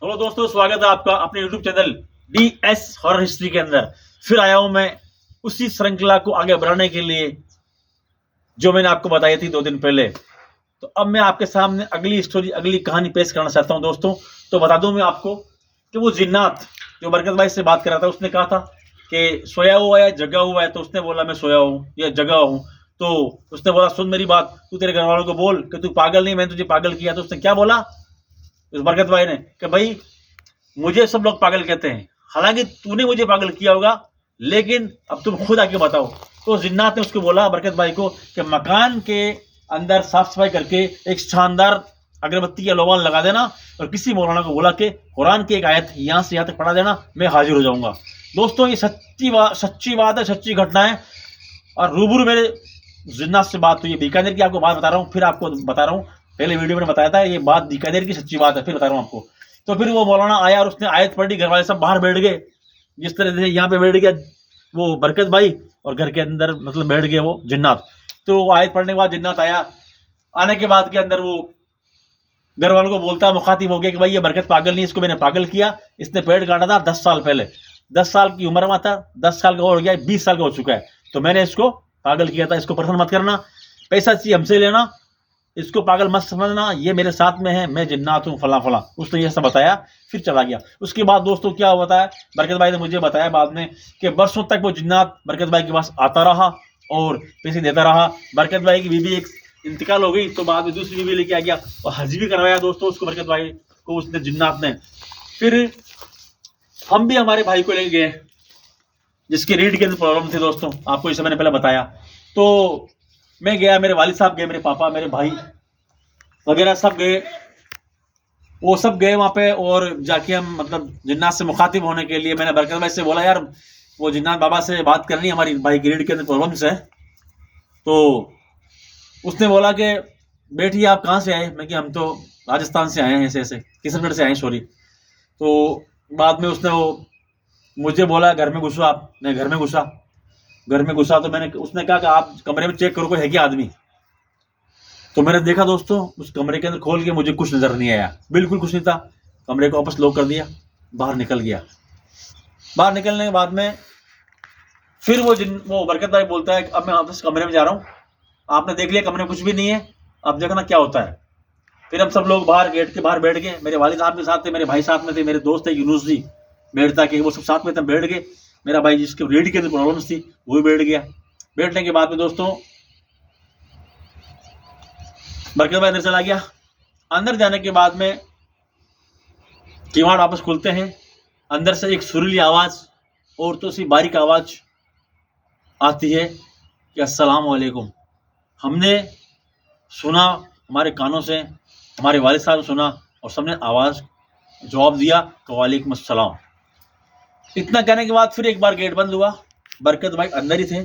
Hello दोस्तों, स्वागत है आपका अपने YouTube channel DS horror history के अंदर। फिर आया हूं मैं उसी श्रृंखला को आगे बढ़ाने के लिए जो मैंने आपको बताई थी 2 दिन पहले। तो अब मैं आपके सामने अगली स्टोरी, अगली कहानी पेश करना चाहता हूं दोस्तों। तो बता दूं मैं आपको कि वो जिन्नात जो बरकत भाई से बात कर रहा था, उसने कहा था कि सोया हुआ है, जगा हुआ है। तो उसने बोला मैं सोया हूँ या जगा हूँ। तो उसने बोला सुन मेरी बात, तू तेरे घर वालों को बोल कि तू पागल नहीं, मैंने तुझे पागल किया। तो उसने क्या बोला उस बरकत भाई ने कि भाई मुझे सब लोग पागल कहते हैं, हालांकि तूने मुझे पागल किया होगा, लेकिन अब तुम खुद आके बताओ। तो जिन्नात ने उसको बोला बरकत भाई को कि मकान के अंदर साफ सफाई करके एक शानदार अगरबत्ती या लोबान लगा देना और किसी मौलाना को बोला कि कुरान की एक आयत यहाँ से यहाँ तक पढ़ा देना, मैं हाजिर हो जाऊंगा। दोस्तों ये सच्ची बात है, सच्ची घटना है। और रूबरू मेरे जिन्नात से बात हुई है, बीकानेर की आपको बात बता रहा हूँ, फिर आपको बता रहा हूँ। पहले वीडियो में बताया था ये बात बीकानेर की सच्ची बात है, फिर बता रहा हूँ आपको। तो फिर वो मौलाना आया और उसने आयत पढ़ी, घर वाले सब बाहर बैठ गए, जिस तरह से यहाँ पे बैठ गया वो बरकत भाई और घर के अंदर मतलब बैठ गए वो जिन्नात। तो आयत पढ़ने के बाद जिन्नात आया, आने के बाद के अंदर वो घर वालों को बोलता मुखातिब हो गया कि भाई ये बरकत पागल नहीं, इसको मैंने पागल किया, इसने पेड़ काटा था 10 साल पहले, 10 साल की उम्र में था, 10 साल का हो गया, 20 साल का हो चुका है, तो मैंने इसको पागल किया था, इसको परेशान मत करना, पैसा चाहिए हमसे लेना, इसको पागल मत समझना, ये मेरे साथ में है, मैं जिन्नात हूँ फला फला। उसने ये सब बताया, फिर चला गया। उसके बाद दोस्तों क्या हुआ है, बरकत भाई ने मुझे बताया बाद में कि बरसों तक वो जिन्नात बरकत भाई के पास आता रहा और पैसे देता रहा। बरकत भाई की बीवी एक इंतकाल हो गई, तो बाद में दूसरी बीवी लेके आ गया और हज भी करवाया दोस्तों उसको, बरकत भाई को उसने जिन्नात ने। फिर हम भी हमारे भाई को ले गए जिसकी रीढ़ के अंदर प्रॉब्लम थी दोस्तों, आपको इसे मैंने पहले बताया। तो मैं गया, मेरे वालिद साहब गए, मेरे पापा, मेरे भाई वगैरह सब गए, वो सब गए वहाँ पे। और जाके हम मतलब जिन्नात से मुखातिब होने के लिए मैंने बरकत भाई से बोला यार वो जिन्नात बाबा से बात करनी, हमारी भाई की रीढ़ के अंदर प्रॉब्लम्स है। तो उसने बोला कि बेटी आप कहाँ से आए? मैं कि हम तो राजस्थान से आए हैं, ऐसे ऐसे किशनगढ़ से आए, सॉरी। तो बाद में उसने वो मुझे बोला घर में घुसो आप। मैं घर में घुसा, तो मैंने उसने कहा कि आप कमरे में चेक करो कोई है क्या आदमी। तो मैंने देखा दोस्तों उस कमरे के अंदर खोल के, मुझे कुछ नजर नहीं आया, बिल्कुल कुछ नहीं था। कमरे को वापस लॉक कर दिया, बाहर निकल गया। बाहर निकलने के बाद में फिर वो बरकत भाई बोलता है अब मैं वापस कमरे में जा रहा हूँ, आपने देख लिया कमरे में कुछ भी नहीं है, अब देखना क्या होता है। फिर हम सब लोग बाहर गेट के बाहर बैठ गए, मेरे वालिद साहब के साथ थे, मेरे भाई साथ में थे, मेरे दोस्त थे यूनुस जी बैठता के, वो सब साथ में थे, बैठ गए। मेरा भाई जिसके रीढ़ के अंदर प्रॉब्लम्स थी वो भी बैठ गया। बैठने के बाद में दोस्तों बरकत भाई अंदर चला गया। अंदर जाने के बाद में किवाड़ वापस खुलते हैं, अंदर से एक सुरीली आवाज, औरतों सी बारीक आवाज आती है कि अस्सलाम वालेकुम। हमने सुना, हमारे कानों से हमारे वालिद साहब ने सुना और सबने आवाज जवाब दिया कि वालेकुम अस्सलाम। इतना कहने के बाद फिर एक बार गेट बंद हुआ, बरकत भाई अंदर ही थे,